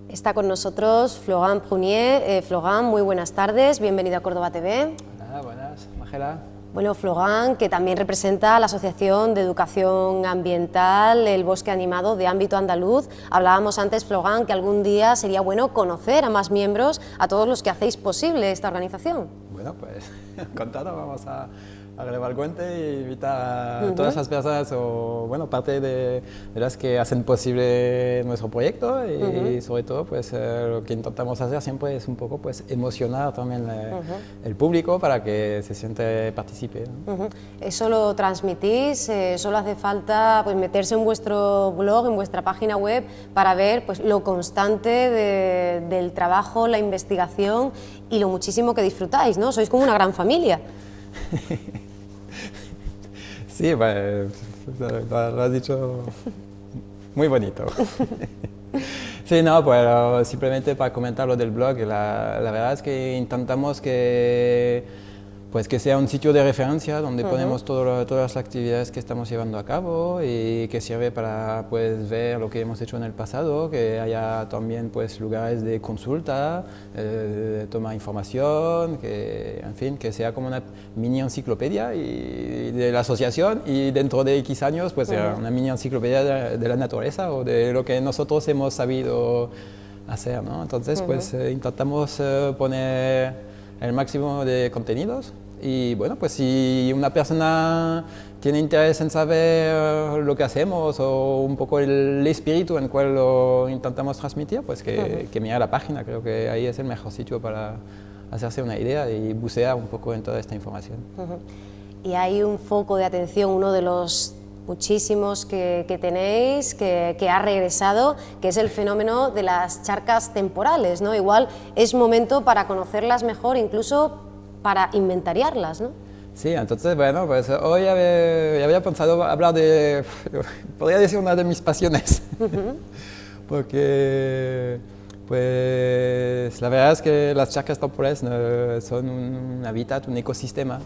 Está con nosotros Florent Prunier. Florent, muy buenas tardes, bienvenido a Córdoba TV. Hola, buenas, Magela. Bueno, Florent, que también representa a la Asociación de Educación Ambiental El Bosque Animado de ámbito andaluz. Hablábamos antes, Florent, que algún día sería bueno conocer a más miembros, a todos los que hacéis posible esta organización. Bueno, pues encantado, vamos a grabar el cuente e invitar a todas las personas o, bueno, parte de las que hacen posible nuestro proyecto y sobre todo, pues lo que intentamos hacer siempre es un poco, pues, emocionar también el público para que se siente participe, ¿no? Eso lo transmitís, solo hace falta, pues, meterse en vuestro blog, en vuestra página web, para ver, pues, lo constante del trabajo, la investigación y lo muchísimo que disfrutáis, ¿no? Sois como una gran familia. Sí, pues, lo has dicho muy bonito. Sí, no, pues simplemente para comentar lo del blog, la verdad es que intentamos pues que sea un sitio de referencia donde ponemos todas las actividades que estamos llevando a cabo y que sirve para, pues, ver lo que hemos hecho en el pasado, que haya también, pues, lugares de consulta, tomar información, que, en fin, que sea como una mini enciclopedia de la asociación y dentro de X años, pues, sea una mini enciclopedia de la naturaleza o de lo que nosotros hemos sabido hacer, ¿no? Entonces, pues, intentamos poner el máximo de contenidos y, bueno, pues si una persona tiene interés en saber lo que hacemos o un poco el espíritu en el cual lo intentamos transmitir, pues que mire la página. Creo que ahí es el mejor sitio para hacerse una idea y bucear un poco en toda esta información. Y hay un foco de atención, uno de los muchísimos que tenéis, que ha regresado, que es el fenómeno de las charcas temporales, ¿no? Igual es momento para conocerlas mejor, incluso para inventariarlas, ¿no? Sí, entonces, bueno, pues hoy había pensado hablar de, podría decir, una de mis pasiones, porque, pues, la verdad es que las charcas temporales son un hábitat, un ecosistema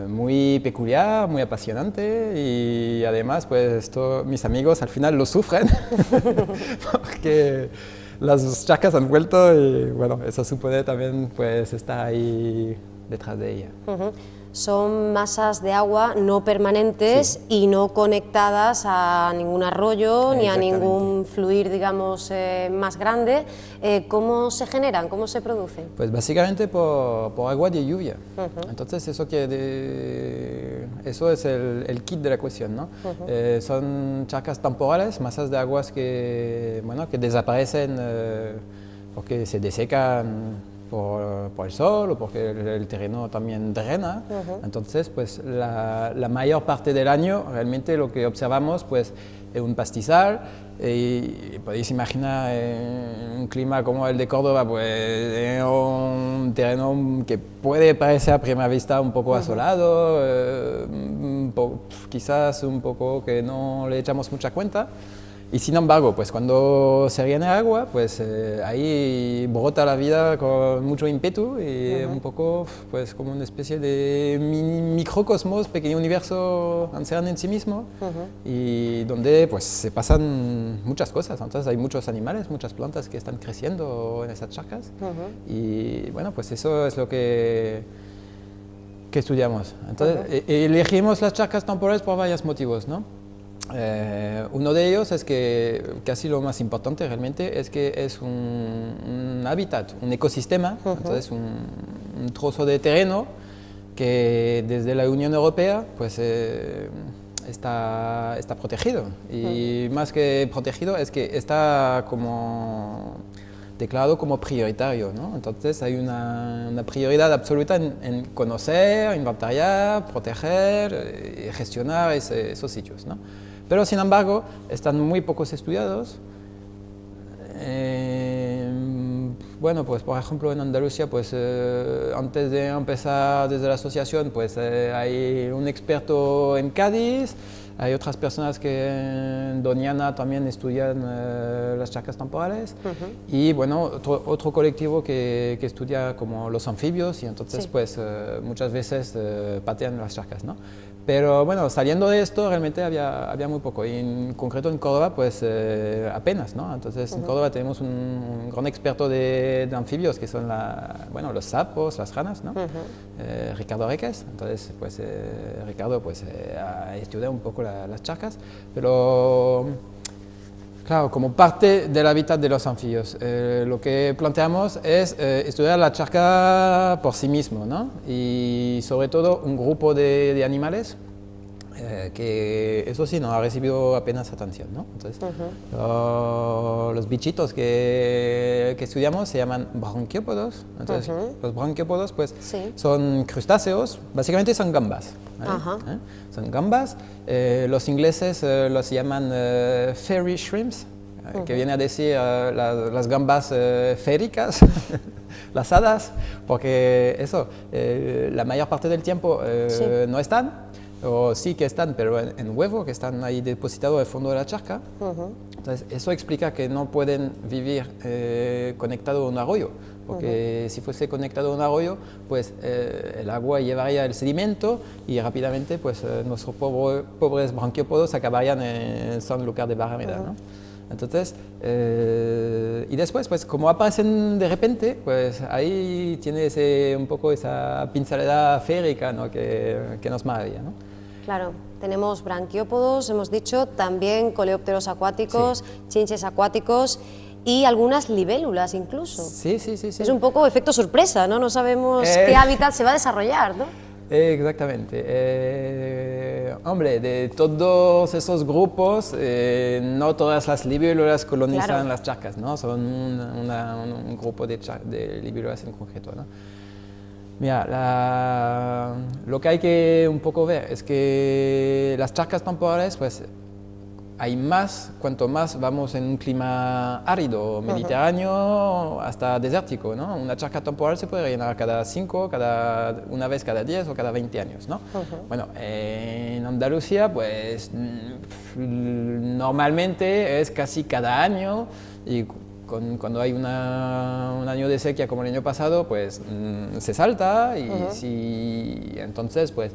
muy peculiar, muy apasionante y además, pues, mis amigos al final lo sufren porque las charcas han vuelto y, bueno, eso supone también, pues, estar ahí detrás de ella. Son masas de agua no permanentes y no conectadas a ningún arroyo ni a ningún fluir, digamos, más grande. ¿Cómo se generan? ¿Cómo se producen? Pues básicamente por agua de lluvia. Entonces eso es el kit de la cuestión, ¿no? Son charcas temporales, masas de aguas que, bueno, que desaparecen porque se desecan por el sol o porque el terreno también drena. Entonces, pues la mayor parte del año realmente lo que observamos, pues, es un pastizal y podéis imaginar un clima como el de Córdoba, pues un terreno que puede parecer a primera vista un poco asolado, quizás un poco que no le echamos mucha cuenta. Y sin embargo, pues cuando se viene agua, pues ahí brota la vida con mucho ímpetu y un poco, pues, como una especie de microcosmos, pequeño universo anciano en sí mismo y donde, pues, se pasan muchas cosas. Entonces hay muchos animales, muchas plantas que están creciendo en esas charcas y, bueno, pues eso es lo que estudiamos. Entonces elegimos las charcas temporales por varios motivos, ¿no? Uno de ellos es que casi lo más importante realmente es que es un hábitat, un ecosistema, entonces un trozo de terreno que desde la Unión Europea, pues, está protegido y más que protegido es que está como declarado como prioritario, ¿no? Entonces hay una prioridad absoluta en conocer, inventariar, proteger y gestionar esos sitios, ¿no? Pero sin embargo están muy pocos estudiados. Bueno, pues por ejemplo en Andalucía, pues antes de empezar desde la asociación, pues hay un experto en Cádiz, hay otras personas que en Doñana también estudian las charcas temporales y, bueno, otro colectivo que estudia como los anfibios y entonces pues muchas veces patean las charcas, ¿no? Pero bueno, saliendo de esto realmente había muy poco. Y en concreto en Córdoba, pues apenas, ¿no? Entonces en Córdoba tenemos un gran experto de anfibios que son los sapos, las ranas, ¿no? Ricardo Reques. Entonces, pues Ricardo pues, ha estudiado un poco las charcas, pero claro, como parte del hábitat de los anfibios, lo que planteamos es estudiar la charca por sí mismo, ¿no? Y sobre todo un grupo de animales que eso sí no ha recibido apenas atención, ¿no? Entonces, los bichitos que estudiamos se llaman branquiópodos. Entonces, los branquiópodos pues, son crustáceos, básicamente son gambas, ¿vale? Son gambas. Los ingleses los llaman fairy shrimps, que viene a decir las gambas féricas, las hadas, porque eso, la mayor parte del tiempo no están, o sí que están, pero en huevo, que están ahí depositados al fondo de la charca. Entonces, eso explica que no pueden vivir conectados a un arroyo, porque si fuese conectado a un arroyo, pues el agua llevaría el sedimento y rápidamente pues, nuestros pobres branquiópodos acabarían en San Lucar de Barrameda, ¿no? Entonces, y después, pues como aparecen de repente, pues ahí tiene un poco esa pincelada férica, ¿no? que nos maravilla, ¿no? Claro, tenemos branquiópodos, hemos dicho, también coleópteros acuáticos, chinches acuáticos y algunas libélulas incluso. Sí. Es un poco efecto sorpresa, ¿no? No sabemos qué hábitat se va a desarrollar, ¿no? Exactamente. Hombre, de todos esos grupos, no todas las libélulas colonizan las charcas, ¿no? Son un grupo de libélulas en concreto, ¿no? Mira, lo que hay que un poco ver es que las charcas temporales, pues, hay más, cuanto más vamos en un clima árido, mediterráneo, hasta desértico, ¿no? Una charca temporal se puede rellenar cada 5, una vez cada 10 o cada 20 años, ¿no? Bueno, en Andalucía, pues, normalmente es casi cada año y cuando hay un año de sequía como el año pasado, pues se salta y entonces, pues,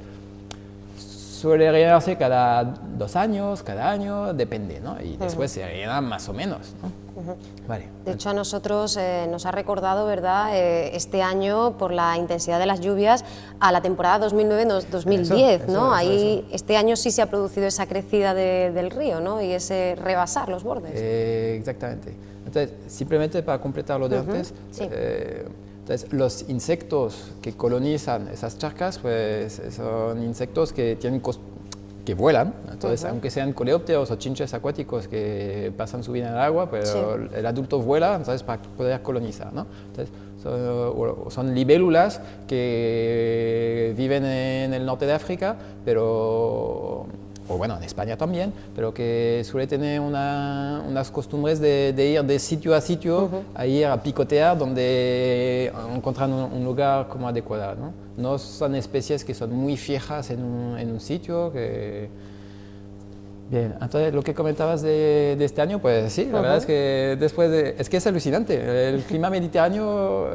suele rellenarse cada 2 años, cada año, depende, ¿no? Y después se rellena más o menos, ¿no? Vale. De hecho, a nosotros nos ha recordado, ¿verdad?, este año, por la intensidad de las lluvias, a la temporada 2009-2010, ¿no? Ahí, este año sí se ha producido esa crecida del río, ¿no? Y ese rebasar los bordes. Exactamente. Entonces, simplemente para completar lo de antes, entonces, los insectos que colonizan esas charcas, pues son insectos que vuelan. Entonces, aunque sean coleópteros o chinches acuáticos que pasan su vida en el agua, pero el adulto vuela, entonces, para poder colonizar, ¿no? Entonces, son libélulas que viven en el norte de África, o bueno, en España también, pero que suele tener unas costumbres de ir de sitio a sitio, a ir a picotear donde encuentran un lugar como adecuado, ¿no? No son especies que son muy fijas en un sitio. Bien, entonces lo que comentabas de este año, pues sí, la verdad es que es que es alucinante. El clima mediterráneo,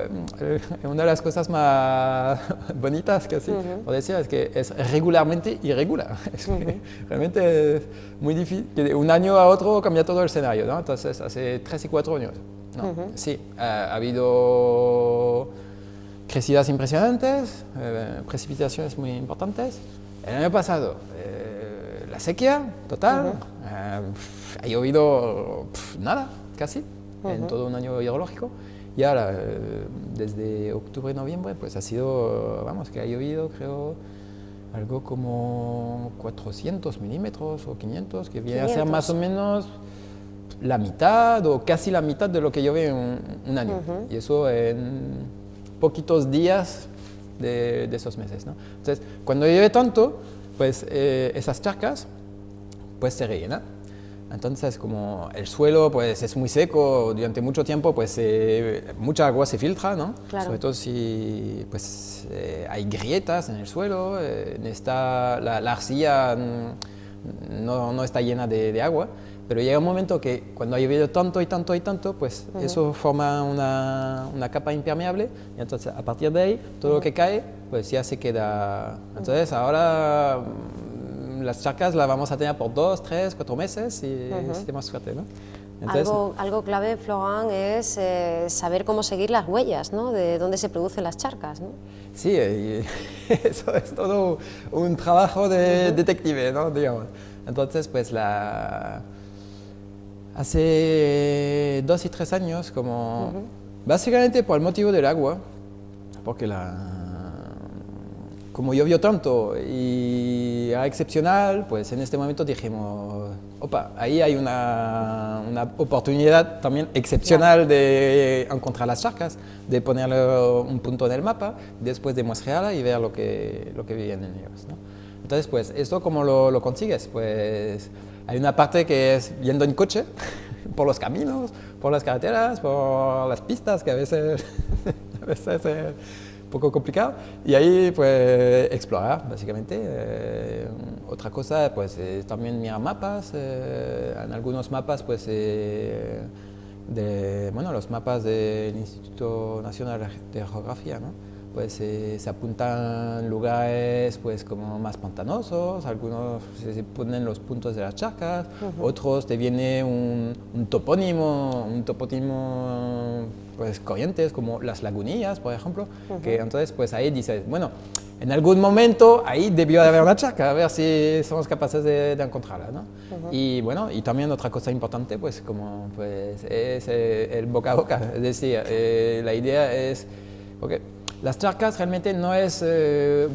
una de las cosas más bonitas que así, por decir, es que es regularmente irregular. Es que realmente es muy difícil, que de un año a otro cambia todo el escenario, ¿no? Entonces, hace 3 y 4 años, ¿no? Sí, ha habido crecidas impresionantes, precipitaciones muy importantes. El año pasado, la sequía total, ha llovido nada, casi, en todo un año hidrológico. Y ahora, desde octubre, noviembre, pues ha sido, vamos, que ha llovido, creo, algo como 400 milímetros o 500, que viene a ser más o menos la mitad o casi la mitad de lo que llueve en un año. Y eso en poquitos días de esos meses, ¿no? Entonces, cuando llueve tanto, pues esas charcas pues se rellenan. Entonces, como el suelo pues es muy seco durante mucho tiempo, pues mucha agua se filtra, ¿no? Claro. Sobre todo si pues, hay grietas en el suelo, la arcilla no está llena de agua, pero llega un momento que cuando ha llovido tanto y tanto y tanto, pues eso forma una capa impermeable y entonces a partir de ahí todo lo que cae pues ya se queda. Entonces ahora las charcas las vamos a tener por 2, 3, 4 meses y si tenemos suerte, ¿no? Entonces, algo clave, Florent, es saber cómo seguir las huellas, ¿no? De dónde se producen las charcas, ¿no? Sí, eso es todo un trabajo de detective, ¿no? Digamos. Entonces, pues hace 2 y 3 años, básicamente por el motivo del agua, porque como llovió tanto y era excepcional, pues en este momento dijimos, opa, ahí hay una oportunidad también excepcional de encontrar las charcas, de ponerle un punto en el mapa, después de muestrearla y ver lo que viven en ellos, ¿no? Entonces, pues, ¿esto cómo lo consigues? Pues hay una parte que es yendo en coche, por los caminos, por las carreteras, por las pistas, que a veces es un poco complicado, y ahí pues explorar básicamente. Otra cosa pues es también mirar mapas, en algunos mapas pues los mapas del Instituto Nacional de Geografía, ¿no? Pues se apuntan lugares pues como más pantanosos, algunos se ponen los puntos de las charcas, otros te viene un topónimo pues corrientes como las lagunillas, por ejemplo, que entonces pues ahí dices, bueno, en algún momento ahí debió de haber una charca, a ver si somos capaces de encontrarla, ¿no? Y bueno, y también otra cosa importante pues como pues es el boca a boca, es decir, la idea es, okay, las charcas realmente no es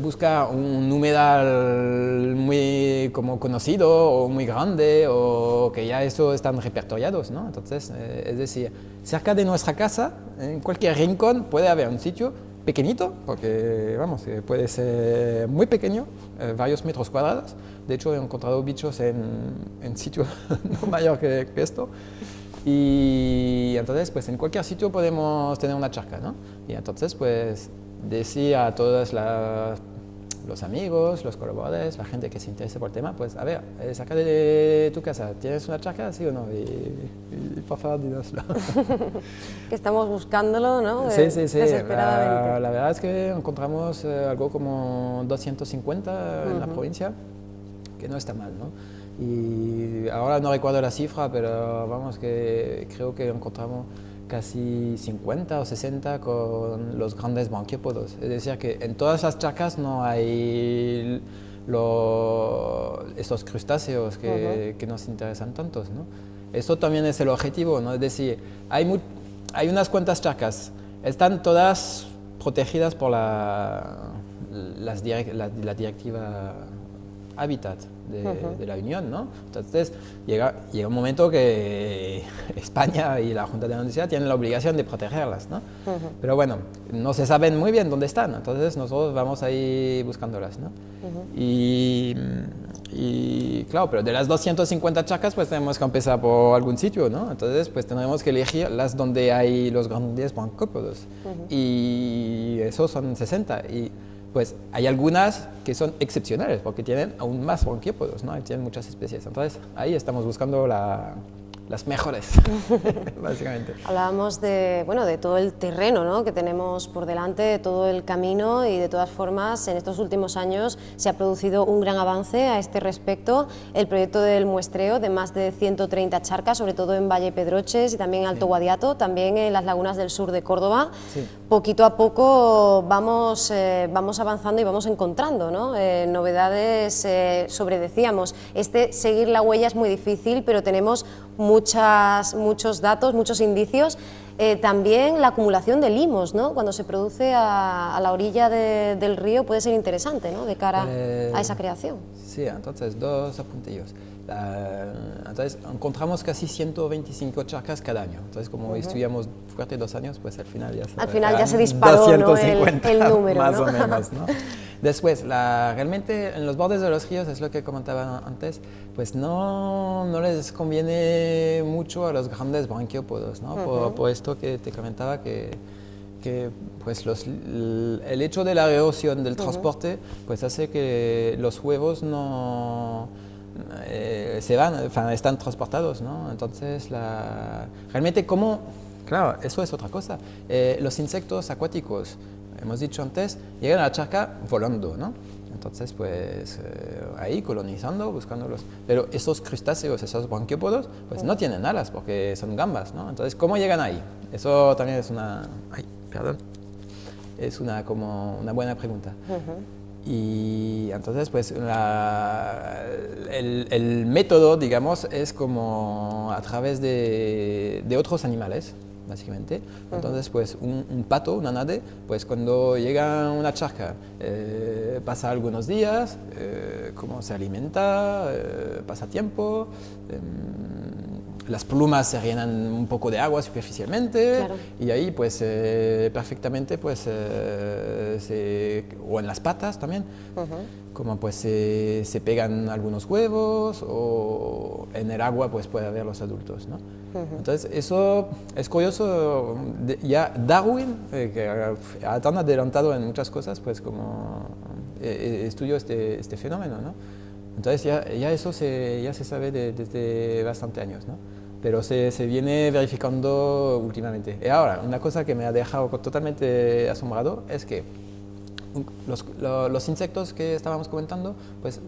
buscar un humedal muy como conocido o muy grande o que ya eso están repertoriados, ¿no? Entonces, es decir, cerca de nuestra casa, en cualquier rincón puede haber un sitio pequeñito, porque vamos, puede ser muy pequeño, varios metros cuadrados. De hecho, he encontrado bichos en sitios no mayor que esto. Y entonces, pues en cualquier sitio podemos tener una charca, ¿no? Y entonces, pues decir a todos los amigos, los colaboradores, la gente que se interese por el tema, pues a ver, cerca de tu casa, ¿tienes una charca, sí o no? Y por favor, dínoslo. Que estamos buscándolo, ¿no? Sí. Desesperadamente. La verdad es que encontramos algo como 250 en la provincia, que no está mal, ¿no? Y ahora no recuerdo la cifra, pero vamos, que creo que encontramos casi 50 o 60 con los grandes branquiópodos. Es decir, que en todas las charcas no hay estos crustáceos que nos interesan tantos, ¿no? Eso también es el objetivo, ¿no? Es decir, hay unas cuantas charcas, están todas protegidas por la directiva Hábitat de la Unión, ¿no? Entonces llega un momento que España y la Junta de Andalucía tienen la obligación de protegerlas, ¿no? Pero bueno, no se saben muy bien dónde están, entonces nosotros vamos ahí buscándolas, ¿no? Y claro, pero de las 250 charcas pues tenemos que empezar por algún sitio, ¿no? Entonces pues tendremos que elegir las donde hay los grandes branquiópodos y esos son 60 y pues hay algunas que son excepcionales porque tienen aún más branquiópodos, ¿no? Tienen muchas especies. Entonces, ahí estamos buscando las mejores, básicamente. Hablábamos de todo el terreno, ¿no?, que tenemos por delante, de todo el camino, y de todas formas en estos últimos años se ha producido un gran avance a este respecto. El proyecto del muestreo de más de 130 charcas, sobre todo en Valle Pedroches y también en Alto Guadiato, también en las lagunas del sur de Córdoba. Sí. Poquito a poco vamos avanzando y vamos encontrando, ¿no?, novedades decíamos, seguir la huella es muy difícil, pero tenemos muchos datos, muchos indicios. También la acumulación de limos, ¿no?, cuando se produce a la orilla del río puede ser interesante, ¿no?, de cara a esa creación. Sí, entonces dos apuntillos. Entonces encontramos casi 125 charcas cada año. Entonces como estudiamos fuerte 2 años, pues al final ya se disparó 250, ¿no?, el número, más o menos, ¿no? Después, realmente en los bordes de los ríos, es lo que comentaba antes, pues no les conviene mucho a los grandes branquiópodos, ¿no? Por esto que te comentaba que pues el hecho de la erosión del transporte pues hace que los huevos no están transportados, ¿no? Entonces realmente claro, eso es otra cosa. Los insectos acuáticos, hemos dicho antes, llegan a la charca volando, ¿no? Entonces, pues ahí colonizando, buscándolos. Pero esos crustáceos, esos branquiópodos, pues no tienen alas porque son gambas, ¿no? Entonces, ¿cómo llegan ahí? Eso también es una... Ay, perdón. Es como una buena pregunta. Y entonces, pues, el método, digamos, es como a través de otros animales, básicamente. Entonces, pues, un pato, una nade, pues, cuando llega una charca, pasa algunos días, cómo se alimenta, pasa tiempo, las plumas se rellenan un poco de agua superficialmente, claro. Y ahí pues perfectamente pues o en las patas también, como pues se pegan algunos huevos o en el agua pues puede haber los adultos, ¿no? Entonces eso es curioso, ya Darwin, que ha tan adelantado en muchas cosas, pues como estudió este fenómeno, ¿no? Entonces ya eso ya se sabe desde bastante años, ¿no? Pero se viene verificando últimamente. Y ahora, una cosa que me ha dejado totalmente asombrado es que los insectos que estábamos comentando, pues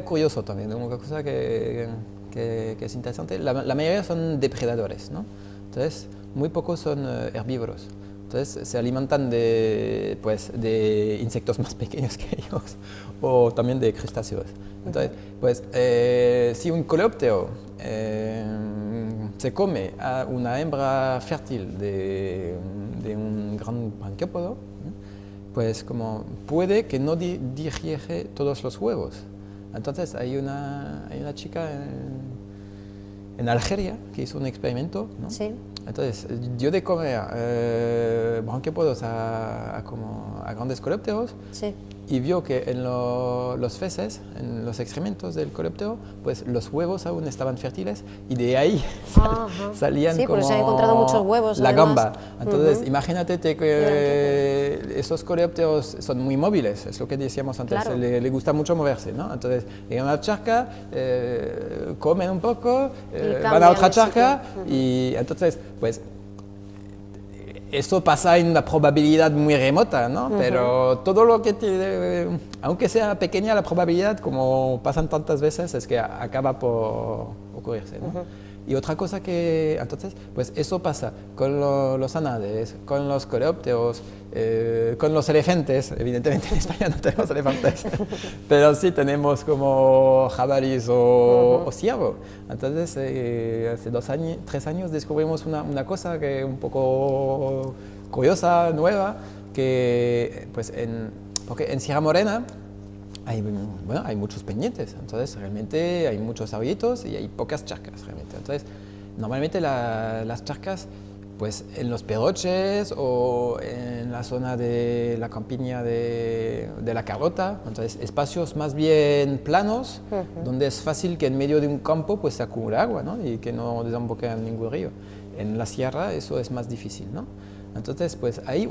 curioso también, una cosa que es interesante. La mayoría son depredadores, ¿no? Entonces, muy pocos son herbívoros. Entonces, se alimentan de insectos más pequeños que ellos o también de crustáceos. Entonces, pues, si un coleóptero se come a una hembra fértil de un gran branquiópodo, pues como puede que no digiere todos los huevos. Entonces, hay una chica en Algeria que hizo un experimento, ¿no? Sí. Entonces, dio de comer branquiópodos a grandes coleópteros, sí. Y vio que en los feces, en los excrementos del coleóptero, pues los huevos aún estaban fértiles y de ahí salían sí, como porque se han encontrado muchos huevos. La gamba. Entonces, imagínate que esos coleópteros son muy móviles, es lo que decíamos antes, claro. Le gusta mucho moverse, ¿no? Entonces, llegan a la charca, comen un poco, van a otra charca y entonces, pues, eso pasa en una probabilidad muy remota, ¿no? Pero todo lo que tiene, aunque sea pequeña la probabilidad, como pasan tantas veces, es que acaba por ocurrirse, ¿no? Y otra cosa que, entonces, pues eso pasa con los anades, con los coleópteros, con los elefantes. Evidentemente en España no tenemos elefantes, pero sí tenemos como jabalíes o ciervo. Entonces, hace 3 años descubrimos una cosa que es un poco curiosa, nueva, que pues porque en Sierra Morena hay muchos pendientes, entonces realmente hay muchos arroyitos y hay pocas charcas realmente. Entonces, normalmente las charcas, pues en los Pedroches o en la zona de la campiña de la Carlota, entonces espacios más bien planos, donde es fácil que en medio de un campo pues se acumule agua, ¿no? Y que no desemboque en ningún río. En la sierra eso es más difícil, ¿no? Entonces, pues ahí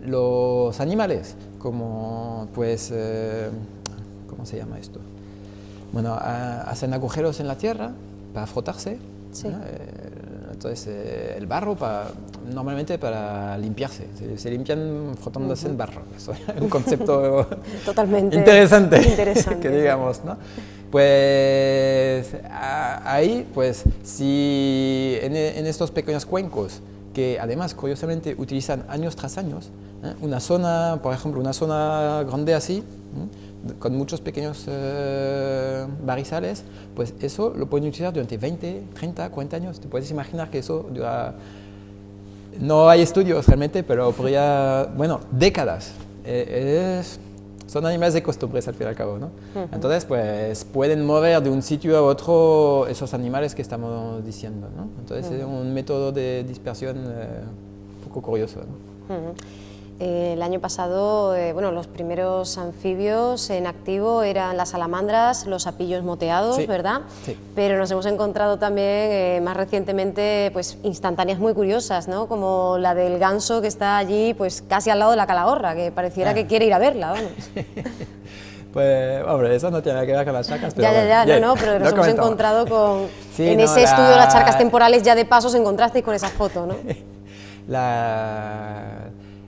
los animales, como pues, ¿cómo se llama esto? Bueno, hacen agujeros en la tierra para frotarse, sí. Entonces el barro normalmente para limpiarse, se limpian frotándose en barro, eso es un concepto totalmente interesante que digamos, ¿no? Pues ahí, pues si en estos pequeños cuencos, que además curiosamente utilizan años tras años, una zona, por ejemplo, una zona grande así, con muchos pequeños barrizales, pues eso lo pueden utilizar durante 20, 30, 40 años. Te puedes imaginar que eso dura, no hay estudios realmente, pero podría, bueno, décadas. Son animales de costumbres al fin y al cabo, ¿no? Entonces, pues pueden mover de un sitio a otro esos animales que estamos diciendo, ¿no? Entonces es un método de dispersión un poco curioso, ¿no? El año pasado, bueno, los primeros anfibios en activo eran las salamandras, los sapillos moteados, sí, ¿verdad? Sí. Pero nos hemos encontrado también más recientemente pues instantáneas muy curiosas, ¿no? Como la del ganso que está allí pues casi al lado de la calahorra, que pareciera que quiere ir a verla, vamos. Pues, hombre, eso no tiene nada que ver con las charcas, pero no, pero nos hemos encontrado con... Sí, en ese estudio de las charcas temporales ya de paso os encontrasteis con esa foto, ¿no?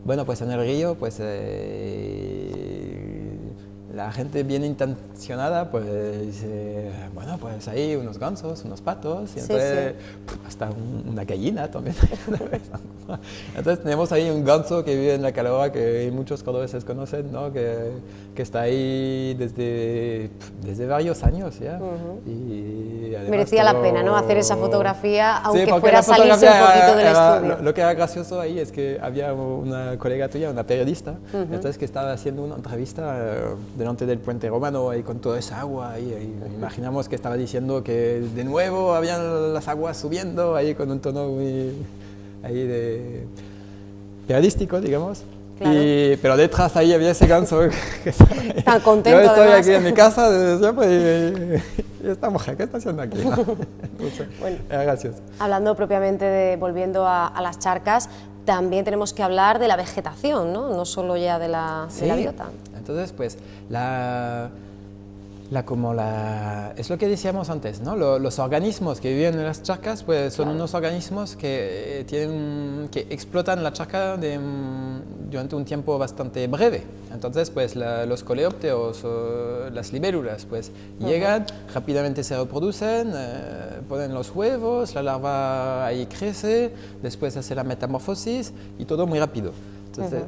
Bueno, pues en el río, pues la gente bien intencionada pues dice, bueno, pues hay unos gansos, unos patos, y entonces hasta una gallina también. Entonces tenemos ahí un ganso que vive en la Calahorra, que muchos cordobeses conocen, ¿no? Que está ahí desde varios años ya. Y merecía la pena, ¿no? Hacer esa fotografía, aunque porque fuera la salirse un poquito del estudio. Lo que era gracioso ahí es que había una colega tuya, una periodista, entonces que estaba haciendo una entrevista delante del puente romano y con toda esa agua ahí, imaginamos que estaba diciendo que de nuevo habían las aguas subiendo ahí con un tono muy ahí de periodístico, digamos. Claro. Pero detrás ahí había ese ganso que estaba ahí. Tan contento. Yo estoy además. aquí en mi casa desde siempre y esta mujer, ¿qué está haciendo aquí? Entonces, bueno, era gracioso. Hablando propiamente volviendo a las charcas, también tenemos que hablar de la vegetación, ¿no? No solo ya de la biota. Entonces, pues, es lo que decíamos antes, ¿no? Los organismos que viven en las charcas, pues, son unos organismos que explotan la charca durante un tiempo bastante breve. Entonces, pues, los coleópteros o las libélulas, pues, llegan, rápidamente se reproducen, ponen los huevos, la larva ahí crece, después hace la metamorfosis y todo muy rápido. Entonces,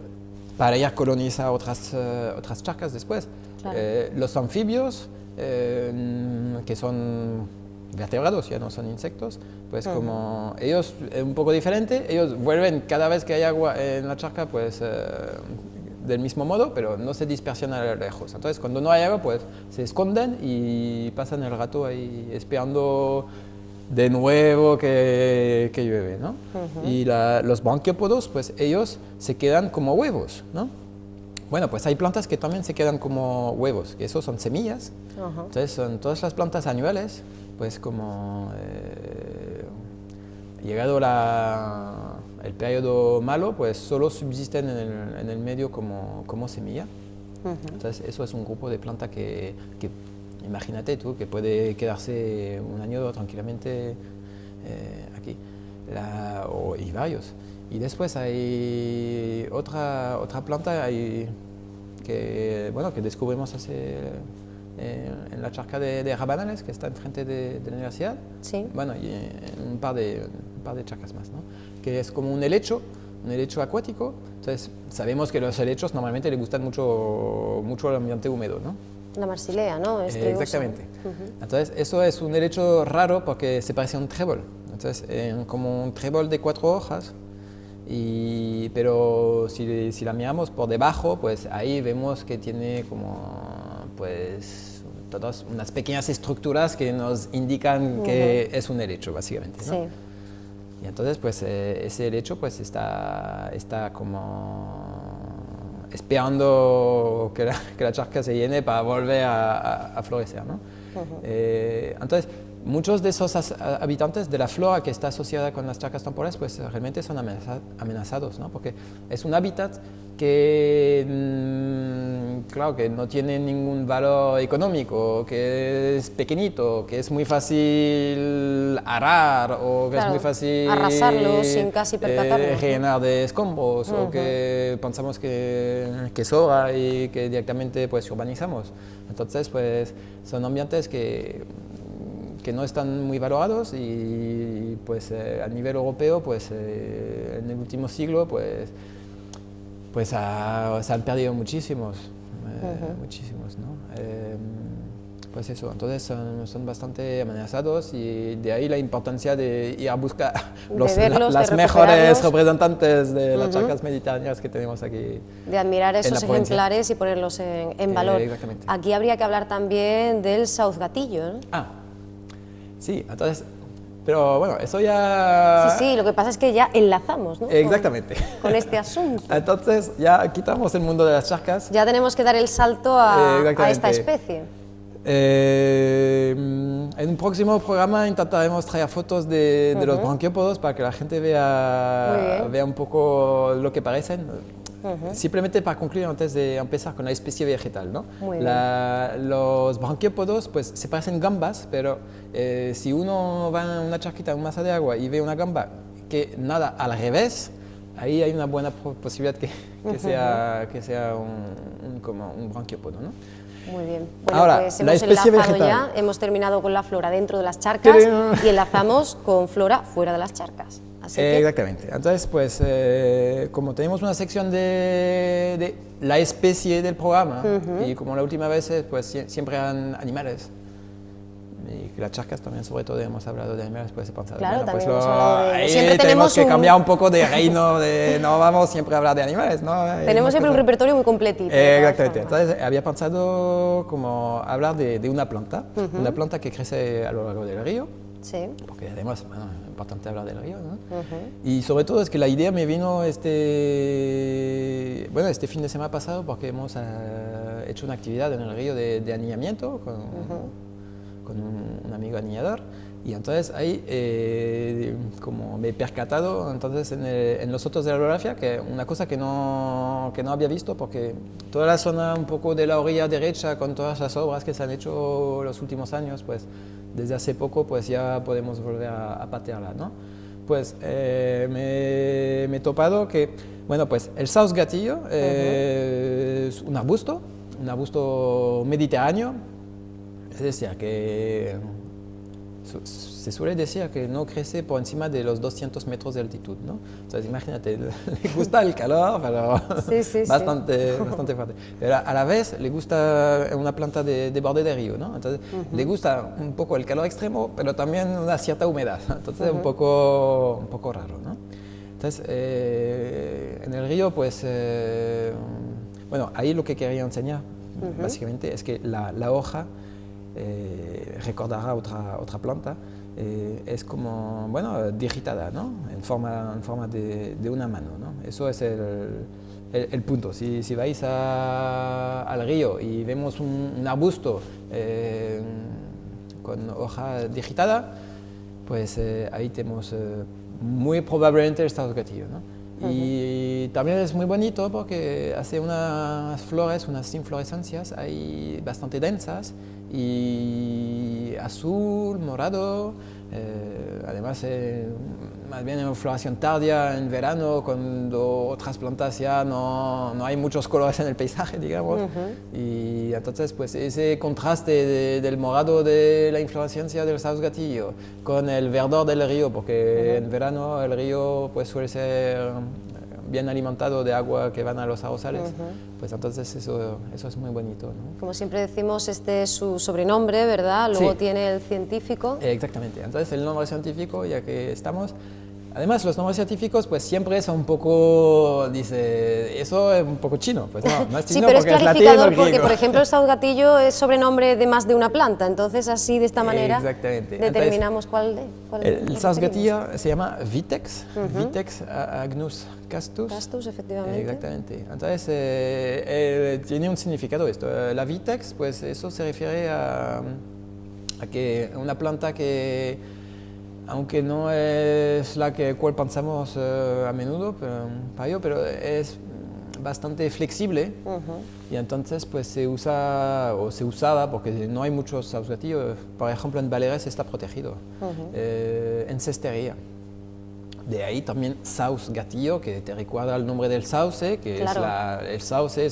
para ir a colonizar otras charcas después. Claro. Los anfibios, que son vertebrados, ya no son insectos, pues como ellos es un poco diferente, ellos vuelven cada vez que hay agua en la charca, pues del mismo modo, pero no se dispersan a lo lejos. Entonces, cuando no hay agua, pues se esconden y pasan el rato ahí esperando de nuevo que llueve, ¿no? Y los branquiópodos, pues ellos se quedan como huevos, ¿no? Bueno, pues hay plantas que también se quedan como huevos, que esos son semillas. Entonces son todas las plantas anuales, pues como llegado el periodo malo, pues solo subsisten en el medio como semilla. Entonces eso es un grupo de plantas que imagínate tú, que puede quedarse un año tranquilamente aquí, y varios. Y después hay otra planta que descubrimos en la charca de Rabanales, que está enfrente de la universidad. Sí. Bueno, y un par de charcas más, ¿no? Que es como un helecho acuático. Entonces sabemos que los helechos normalmente les gustan mucho el ambiente húmedo, ¿no? La marsilea, ¿no? Exactamente. Entonces eso es un helecho raro porque se parece a un trébol. Entonces como un trébol de 4 hojas. Pero si la miramos por debajo, pues ahí vemos que tiene como pues todas unas pequeñas estructuras que nos indican que es un helecho, básicamente, ¿no? Sí. Y entonces pues ese helecho pues está como esperando que la charca se llene para volver a florecer, ¿no? Entonces, muchos de esos habitantes de la flora que está asociada con las charcas temporales, pues realmente son amenazados, ¿no? Porque es un hábitat que, claro, que no tiene ningún valor económico, que es pequeñito, que es muy fácil arar o que es muy fácil arrasarlo sin casi percatarnos, rellenar de escombros o que pensamos que sobra y que directamente pues urbanizamos. Entonces, pues son ambientes que no están muy valorados y pues a nivel europeo pues en el último siglo pues se han perdido muchísimos, ¿no? Pues eso, entonces son bastante amenazados y de ahí la importancia de ir a buscar las mejores representantes de las charcas mediterráneas que tenemos aquí. De admirar esos ejemplares y ponerlos en valor. Exactamente. Aquí habría que hablar también del sauzgatillo, ¿no? Sí, entonces, pero bueno, eso ya... Sí, lo que pasa es que ya enlazamos, ¿no? Exactamente. Con este asunto. Entonces ya quitamos el mundo de las charcas. Ya tenemos que dar el salto a esta especie. En un próximo programa intentaremos traer fotos de los branquiópodos para que la gente vea un poco lo que parecen. Simplemente para concluir, antes de empezar con la especie vegetal, ¿no? Los branquiópodos pues, se parecen gambas, pero si uno va a una charquita, un masa de agua y ve una gamba que nada al revés, ahí hay una buena posibilidad que sea como un branquiópodo, ¿no? Muy bien. Bueno, Ahora, pues la hemos especie enlazado vegetal. ya, hemos terminado con la flora dentro de las charcas y enlazamos con flora fuera de las charcas. Así que, Exactamente. Entonces, pues, como tenemos una sección de la especie del programa, y como la última vez, pues siempre eran animales, y que las charcas también, sobre todo, hemos hablado de animales, pues he pensado, claro, bueno, pues también hemos hablado de... ahí Siempre tenemos tenemos que un... cambiar un poco de reino, no vamos siempre a hablar de animales, ¿no? Tenemos siempre un repertorio muy completito. de todas Exactamente. formas. Entonces, había pensado como hablar de una planta que crece a lo largo del río, Sí. porque además, bueno, es importante hablar del río, ¿no? Y sobre todo es que la idea me vino este fin de semana pasado porque hemos hecho una actividad en el río de anillamiento con un amigo anillador. Y entonces ahí, como me he percatado entonces en los otros de la orografía, que una cosa que no había visto, porque toda la zona un poco de la orilla derecha, con todas las obras que se han hecho los últimos años, pues desde hace poco pues ya podemos volver a patearla, ¿no? Pues me he topado que, bueno, pues el Sauce Gatillo es un arbusto mediterráneo, es decir, que se suele decir que no crece por encima de los 200 metros de altitud, ¿no? Entonces, imagínate, le gusta el calor, pero Sí. bastante fuerte. Pero a la vez le gusta una planta de borde de río, ¿no? Entonces, le gusta un poco el calor extremo, pero también una cierta humedad. Entonces, es un poco raro, ¿no? Entonces, en el río, pues, bueno, ahí lo que quería enseñar, básicamente, es que la hoja recordará otra planta, es como, bueno, digitada, ¿no? En forma de una mano, ¿no? Eso es el punto. Si vais al río y vemos un arbusto con hoja digitada, pues ahí tenemos muy probablemente el Sauce Gatillo, ¿no? Y también es muy bonito porque hace unas flores, unas inflorescencias ahí bastante densas y azul, morado, además más bien en floración tardía en verano cuando otras plantas ya no hay muchos colores en el paisaje, digamos, y entonces pues ese contraste del morado de la inflorescencia del Sauce Gatillo con el verdor del río, porque en verano el río pues suele ser bien alimentado de agua que van a los arrozales, pues entonces eso es muy bonito, ¿no? Como siempre decimos, este es su sobrenombre, ¿verdad? Luego Sí. tiene el científico. Exactamente, entonces el nombre científico, ya que estamos, además los nombres científicos pues siempre son un poco, dice, eso es un poco chino, pues no es Sí, chino pero es porque es latín o clarificador porque, griego. por ejemplo, el Sauce Gatillo es sobrenombre de más de una planta, entonces así, de esta manera, Exactamente. determinamos cuál El nos Sauce referimos. Gatillo se llama Vitex, Vitex agnus castus. Castus, efectivamente. Exactamente. Entonces, tiene un significado esto. La Vitex, pues eso se refiere a que una planta que, aunque no es la cual pensamos a menudo, pero es bastante flexible y entonces pues se usa o se usaba porque no hay muchos Sauce Gatillo. Por ejemplo, en Baleares está protegido, en cestería. De ahí también Sauce Gatillo, que te recuerda el nombre del sauce, que Claro. es el sauce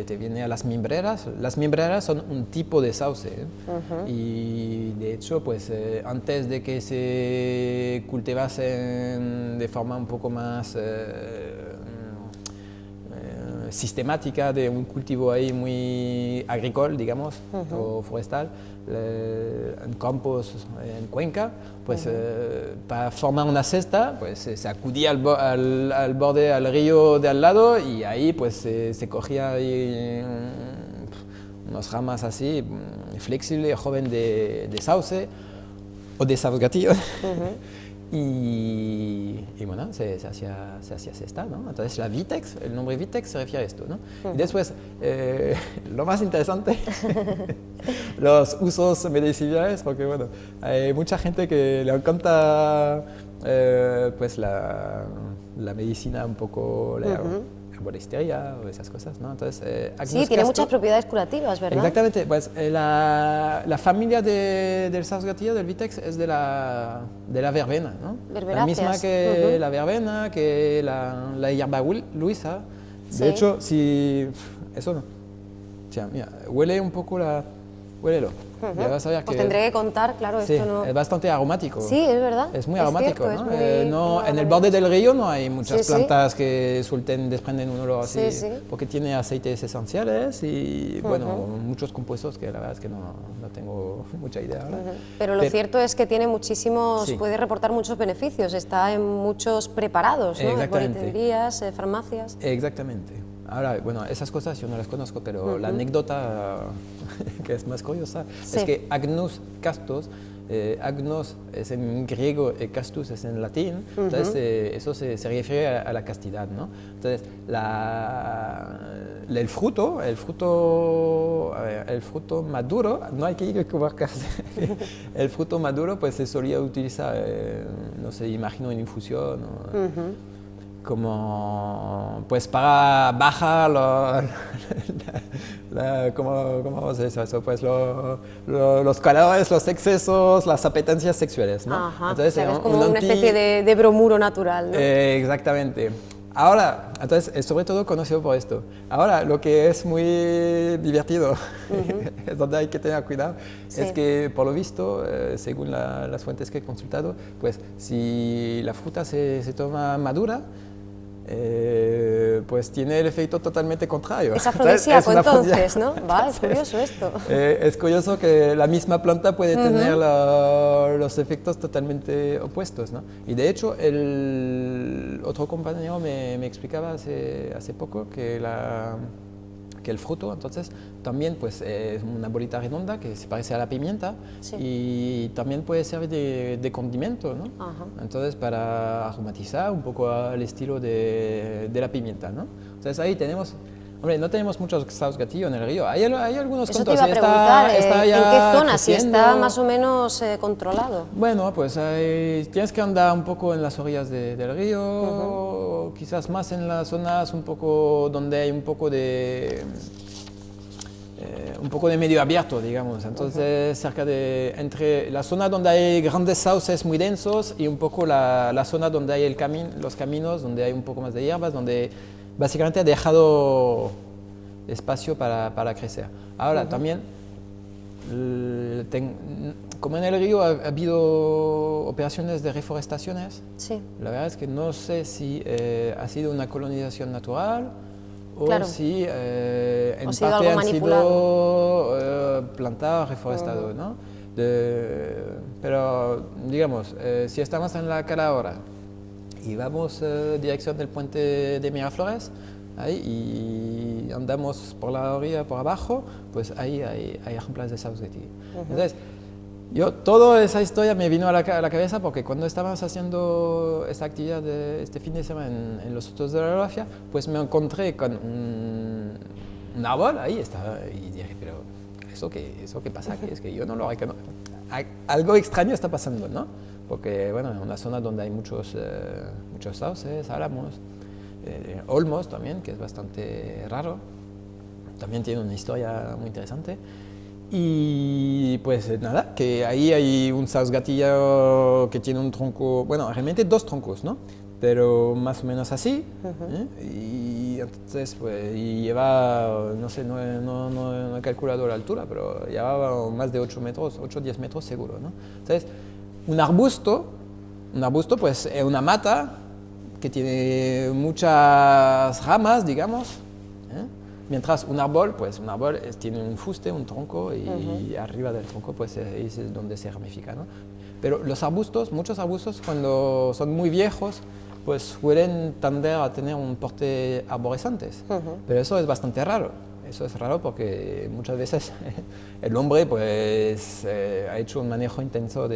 te viene a las mimbreras. Las mimbreras son un tipo de sauce, y de hecho, pues antes de que se cultivasen de forma un poco más sistemática, de un cultivo ahí muy agrícola, digamos, o forestal, en campos en Cuenca, pues para formar una cesta, pues se acudía al borde, al río de al lado, y ahí pues se cogía ahí unas ramas así, flexibles, joven de sauce o de Sauce Gatillo. Y bueno, se hacía cesta, ¿no? Entonces la Vitex, el nombre Vitex se refiere a esto, ¿no? Y después, lo más interesante, los usos medicinales, porque bueno, hay mucha gente que le encanta pues la medicina un poco, la herboristería o esas cosas, ¿no? Entonces, Sí, tiene muchas propiedades curativas, ¿verdad? Exactamente, pues la familia del Sauce Gatillo, del Vitex, es de la verbena, ¿no? La misma que la verbena, que la hierba luisa. De hecho, si eso no. sea, mira, huele un poco huélelo. Ya vas a ver Os que tendré que contar, claro, sí, esto no... es bastante aromático. Sí, es verdad. Es muy aromático, cierto, ¿no? es muy No, en el aromático. borde del río no hay muchas Sí, plantas que desprenden un olor así, Sí, sí. porque tiene aceites esenciales y, bueno, muchos compuestos que la verdad es que no tengo mucha idea ahora. Pero lo cierto es que tiene muchísimos, Sí. puede reportar muchos beneficios, está en muchos preparados, ¿no? Exactamente. Boliterías, farmacias. Exactamente. Ahora, bueno, esas cosas yo no las conozco, pero la anécdota que es más curiosa Sí. es que Agnus Castus, Agnus es en griego y Castus es en latín, entonces eso se refiere a la castidad, ¿no? Entonces, el fruto, a ver, el fruto maduro, no hay que equivocarse, el fruto maduro pues se solía utilizar, no sé, imagino en infusión, ¿no? Como pues para bajar ¿cómo vamos a decir eso? Pues los calores, los excesos, las apetencias sexuales, ¿no? Ajá, Entonces, o sea, que es como una especie de bromuro natural, ¿no? Exactamente. Ahora, entonces, es sobre todo conocido por esto. Ahora, lo que es muy divertido, es donde hay que tener cuidado, Sí. es que, por lo visto, según las fuentes que he consultado, pues si la fruta se toma madura, pues tiene el efecto totalmente contrario. Es afrodisíaco Entonces, entonces, ¿no? Vale, es curioso esto. Es curioso que la misma planta puede tener los efectos totalmente opuestos, ¿no? Y de hecho, el otro compañero me explicaba hace poco que el fruto, entonces, también pues, es una bolita redonda que se parece a la pimienta Sí. y también puede servir de condimento, ¿no? Ajá. Entonces, para aromatizar un poco al estilo de la pimienta, ¿no? Entonces, ahí tenemos... Hombre, no tenemos muchos sausgatillo en el río. Hay algunos Eso te cuantos. iba a preguntar, Está ¿en ya qué zona? Si creciendo. está más o menos controlado. Bueno, pues tienes que andar un poco en las orillas del río, quizás más en las zonas un poco donde hay un poco de medio abierto, digamos. Entonces, entre la zona donde hay grandes sauces muy densos y un poco la zona donde hay los caminos, donde hay un poco más de hierbas, donde básicamente ha dejado espacio para crecer. Ahora, también, como en el río ha habido operaciones de reforestaciones, Sí. la verdad es que no sé si ha sido una colonización natural o Claro. si en O ha sido parte algo han sido plantados, reforestados, ¿no? Pero, digamos, si estamos en la cala ahora y vamos dirección del puente de Miraflores, ahí, y andamos por la orilla por abajo, pues ahí hay ejemplos de sausgetti. Entonces, toda esa historia me vino a la cabeza porque cuando estábamos haciendo esta actividad este fin de semana en los Sotos de la Grafia, pues me encontré con un árbol, ahí estaba, y dije, pero ¿eso qué pasa? Que es que yo no lo reconozco. Algo extraño está pasando, ¿no? Porque, bueno, en una zona donde hay muchos sauces, álamos, olmos también, que es bastante raro, también tiene una historia muy interesante. Y pues nada, que ahí hay un sausgatillo que tiene un tronco, bueno, realmente dos troncos, ¿no? Pero más o menos así. Y entonces, pues, y lleva, no sé, no he calculado la altura, pero llevaba más de 8 metros, 8 o 10 metros seguro, ¿no? Entonces, un arbusto pues es una mata que tiene muchas ramas, digamos, ¿eh? Mientras un árbol tiene un fuste, un tronco, y arriba del tronco pues es donde se ramifica, ¿no? Pero los arbustos, muchos arbustos, cuando son muy viejos, pues suelen tender a tener un porte arborescentes. Pero eso es bastante raro. Eso es raro porque muchas veces el hombre pues, ha hecho un manejo intensivo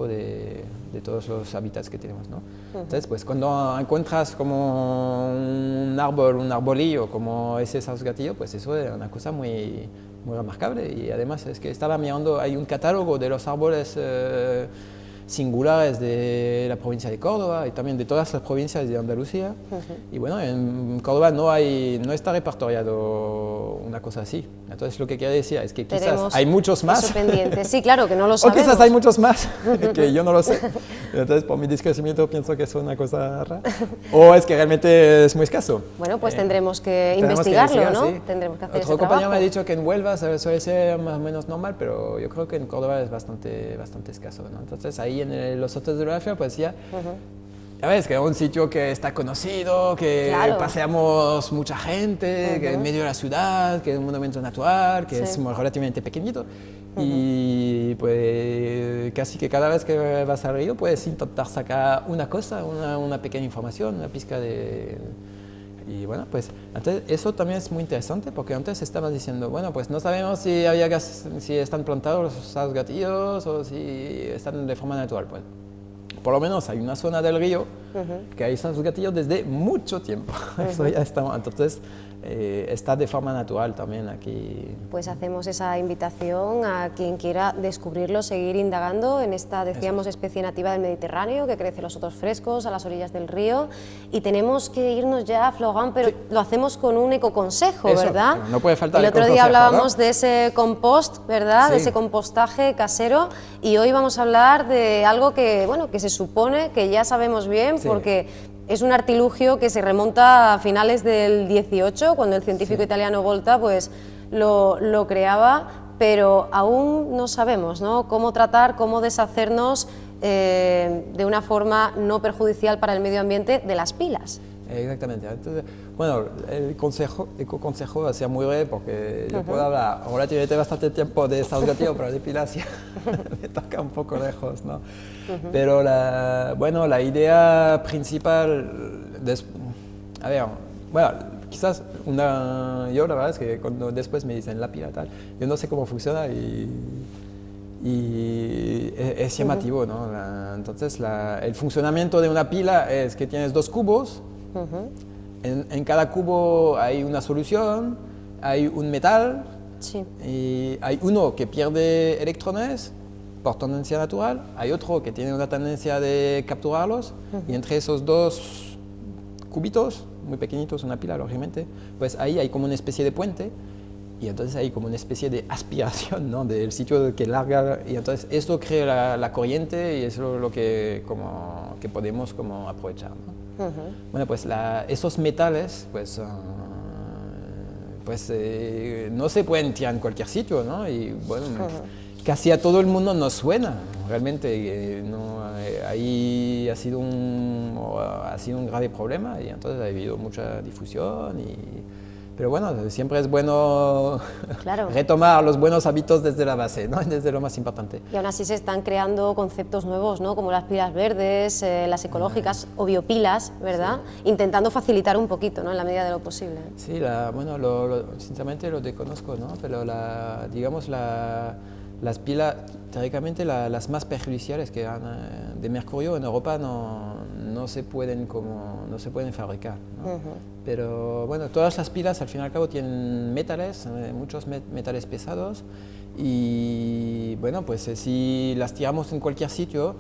de todos los hábitats que tenemos, ¿no? Entonces, pues cuando encuentras como un árbol, un arbolillo, como ese sausgatillo, pues eso es una cosa muy, muy remarcable. Y además es que estaba mirando, hay un catálogo de los árboles singulares de la provincia de Córdoba y también de todas las provincias de Andalucía. Y bueno, en Córdoba no está repertoriado una cosa así. Entonces lo que quiero decir es que quizás hay muchos más. Eso pendiente. Sí, claro, que no lo O sabemos. quizás hay muchos más que yo no lo sé. Entonces por mi desconocimiento pienso que es una cosa rara. O es que realmente es muy escaso. Bueno, pues tendremos que investigarlo, ¿no? Sí. Tendremos que hacer Otro ese compañero trabajo. me ha dicho que en Huelva suele ser más o menos normal, pero yo creo que en Córdoba es bastante escaso, ¿no? Entonces ahí en los hoteles de Geografía, pues ya, ya ves que es un sitio que está conocido, que Claro. paseamos mucha gente, que es en medio de la ciudad, que es un monumento natural, que es relativamente pequeñito. Y pues casi que cada vez que vas al río puedes intentar sacar una cosa, una pequeña información, una pizca de... Y bueno, pues entonces eso también es muy interesante porque antes estabas diciendo, bueno, pues no sabemos si si están plantados los gatillos o si están de forma natural. Pues por lo menos hay una zona del río que hay esos gatillos desde mucho tiempo. Eso ya está, entonces está de forma natural también aquí. Pues hacemos esa invitación a quien quiera descubrirlo, seguir indagando en esta, decíamos, especie nativa del Mediterráneo que crece en los otros frescos, a las orillas del río. Y tenemos que irnos ya, Florent, pero lo hacemos con un ecoconsejo, Eso, ¿verdad? no puede faltar el el otro día ecoconsejo, hablábamos ¿no? de ese compost, ¿verdad? Sí. De ese compostaje casero, y hoy vamos a hablar de algo que, bueno, que se supone que ya sabemos bien, Sí. porque es un artilugio que se remonta a finales del 18, cuando el científico italiano Volta pues, lo creaba, pero aún no sabemos, ¿no?, cómo tratar, cómo deshacernos de una forma no perjudicial para el medio ambiente de las pilas. Exactamente. Entonces, bueno, el ecoconsejo va a ser muy breve porque yo puedo hablar relativamente bastante tiempo de estos gatillos, pero de pilas ya me toca un poco lejos, ¿no? Pero la idea principal, a ver, bueno, quizás yo la verdad es que cuando después me dicen la pila tal, yo no sé cómo funciona y es llamativo, ¿no? Entonces el funcionamiento de una pila es que tienes dos cubos. En cada cubo hay una solución, hay un metal, Sí. y hay uno que pierde electrones por tendencia natural, hay otro que tiene una tendencia de capturarlos, y entre esos dos cubitos, muy pequeñitos, una pila lógicamente, pues ahí hay como una especie de puente, y entonces hay como una especie de aspiración, ¿no?, del sitio que larga, y entonces esto crea la corriente y es lo que podemos como aprovechar, ¿no? Bueno, pues esos metales, pues no se pueden tirar en cualquier sitio, ¿no? Y bueno, casi a todo el mundo nos suena, realmente, ¿no? Ahí ha sido un grave problema y entonces ha habido mucha difusión pero bueno, siempre es bueno Claro. retomar los buenos hábitos desde la base, ¿no? Desde lo más importante. Y aún así se están creando conceptos nuevos, ¿no?, como las pilas verdes, las ecológicas o biopilas, ¿verdad? Sí. Intentando facilitar un poquito, ¿no?, en la medida de lo posible. Sí, bueno, sinceramente lo desconozco, ¿no? Pero digamos las pilas, teóricamente las más perjudiciales que han de mercurio en Europa no se pueden fabricar, ¿no? Pero bueno, todas las pilas al fin y al cabo tienen metales, muchos metales pesados, y bueno, pues si las tiramos en cualquier sitio,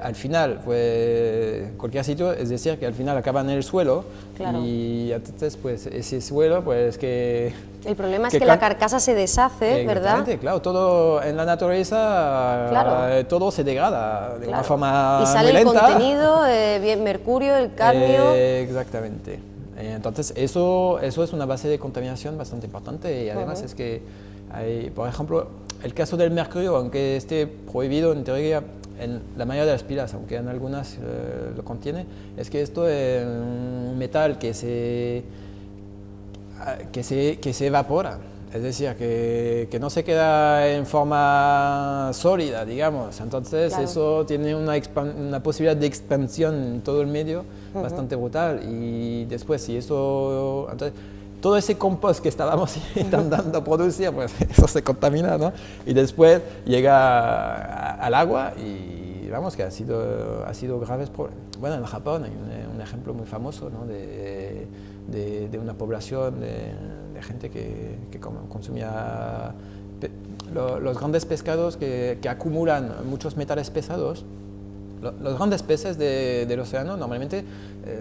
al final, pues cualquier sitio, es decir, que al final acaban en el suelo. Claro. Y entonces pues ese suelo, pues que... El problema es que la carcasa se deshace, ¿verdad? Claro, todo en la naturaleza, claro, todo se degrada de una forma y sale muy lenta. El contenido, bien mercurio, el cadmio. Exactamente. Entonces eso es una base de contaminación bastante importante, y además es que hay, por ejemplo, el caso del mercurio, aunque esté prohibido en teoría en la mayoría de las pilas, aunque en algunas lo contiene, es que esto es un metal que se evapora, es decir, que no se queda en forma sólida, digamos. Entonces claro, eso tiene una posibilidad de expansión en todo el medio bastante brutal, y después si eso... Entonces, todo ese compost que estábamos intentando producir, pues eso se contamina, ¿no? Y después llega al agua y vamos, que ha sido graves problemas. Bueno, en Japón hay un ejemplo muy famoso, ¿no?, de una población de gente que consumía los grandes pescados que acumulan muchos metales pesados, los grandes peces del océano normalmente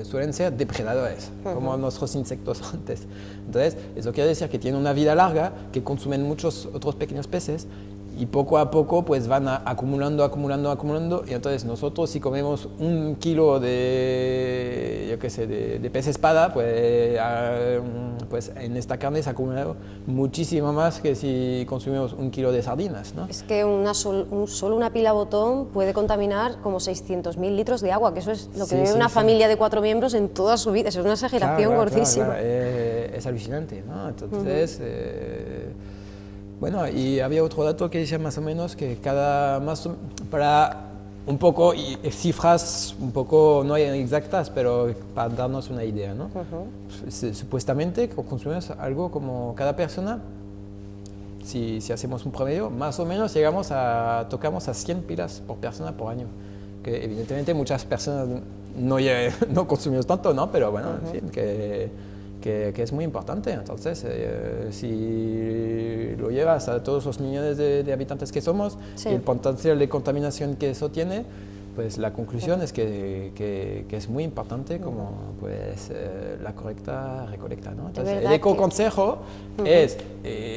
suelen ser depredadores, como nuestros insectos antes. Entonces, eso quiere decir que tienen una vida larga, que consumen muchos otros pequeños peces y poco a poco pues van acumulando, y entonces nosotros si comemos 1 kilo de, yo qué sé, de pez espada, pues en esta carne se acumula muchísimo más que si consumimos 1 kilo de sardinas, ¿no? Es que solo una pila botón puede contaminar como 600.000 litros de agua, que eso es lo que bebe una familia de 4 miembros en toda su vida, eso es una exageración gordísima. Claro. Es alucinante, ¿no? Entonces, bueno, y había otro dato que decía más o menos que para un poco, y cifras un poco, no exactas, pero para darnos una idea, ¿no? Supuestamente consumimos algo como cada persona, si hacemos un promedio, más o menos tocamos a 100 pilas por persona por año, que evidentemente muchas personas no consumimos tanto, ¿no? Pero bueno, en fin, que es muy importante. Entonces, si lo llevas a todos los millones de habitantes que somos y el potencial de contaminación que eso tiene, pues la conclusión es que es muy importante como pues, la correcta recolecta, ¿no? Entonces, el ecoconsejo es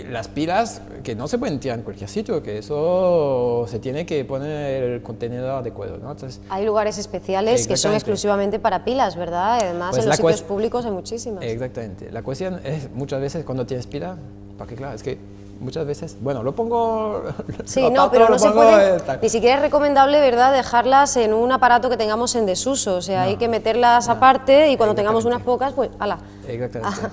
las pilas que no se pueden tirar en cualquier sitio, que eso se tiene que poner el contenedor adecuado, ¿no? Entonces, hay lugares especiales que son exclusivamente para pilas, ¿verdad? Además, pues en los sitios públicos hay muchísimas. Exactamente. La cuestión es muchas veces cuando tienes pila, porque claro, es que muchas veces, bueno, lo pongo... Sí, no, pero no se puede, ni siquiera es recomendable, ¿verdad?, dejarlas en un aparato que tengamos en desuso, o sea, hay que meterlas aparte y cuando tengamos unas pocas, pues, ¡hala! Exactamente.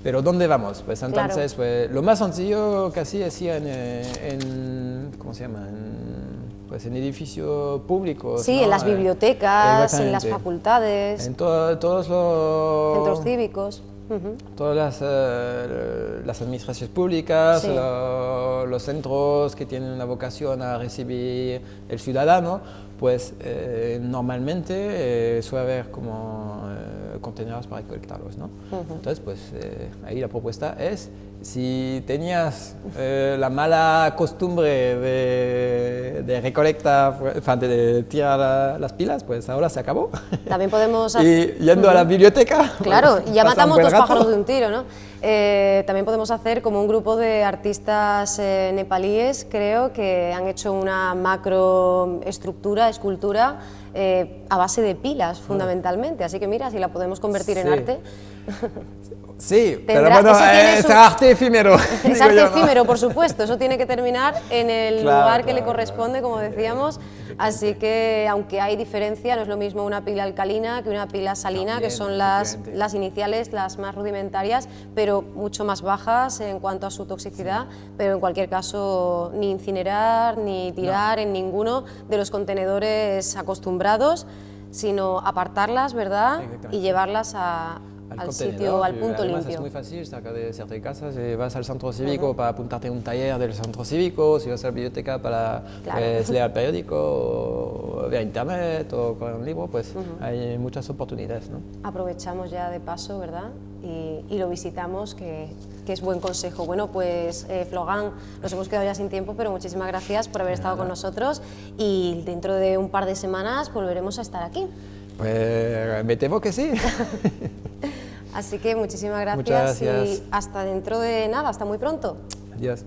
Pero ¿dónde vamos? Pues entonces, pues, lo más sencillo casi es ir ¿cómo se llama? Pues en edificios públicos. Sí, ¿no? En las bibliotecas, en las facultades, en todos los... centros cívicos. Todas las administraciones públicas, los centros que tienen una vocación a recibir el ciudadano, pues normalmente suele haber como contenedores para recolectarlos, ¿no? Entonces, pues ahí la propuesta es, si tenías la mala costumbre de recolectar, de tirar las pilas, pues ahora se acabó. También podemos... Y yendo a la biblioteca... Claro, ya matamos 2 pájaros de un tiro, ¿no? También podemos hacer como un grupo de artistas nepalíes, creo, que han hecho una macroestructura, escultura, a base de pilas, fundamentalmente. Así que mira, si la podemos convertir en arte... Sí, pero bueno, es arte efímero. Es arte efímero, por supuesto, eso tiene que terminar en el lugar que le corresponde, como decíamos, así que aunque hay diferencia, no es lo mismo una pila alcalina que una pila salina, que son las iniciales, las más rudimentarias, pero mucho más bajas en cuanto a su toxicidad, pero en cualquier caso ni incinerar ni tirar en ninguno de los contenedores acostumbrados, sino apartarlas, ¿verdad? Y llevarlas al sitio, al punto limpio. Es muy fácil, cerca de casa, si vas al centro cívico para apuntarte a un taller del centro cívico, si vas a la biblioteca para pues, leer el periódico, o ver internet, o con un libro, pues hay muchas oportunidades, ¿no? Aprovechamos ya de paso, ¿verdad? Y lo visitamos, que es buen consejo. Bueno, pues Florent, nos hemos quedado ya sin tiempo, pero muchísimas gracias por haber estado con nosotros y dentro de un par de semanas volveremos a estar aquí. Pues me temo que sí. Así que muchísimas gracias. Muchas gracias. Y hasta dentro de nada, hasta muy pronto. Adiós.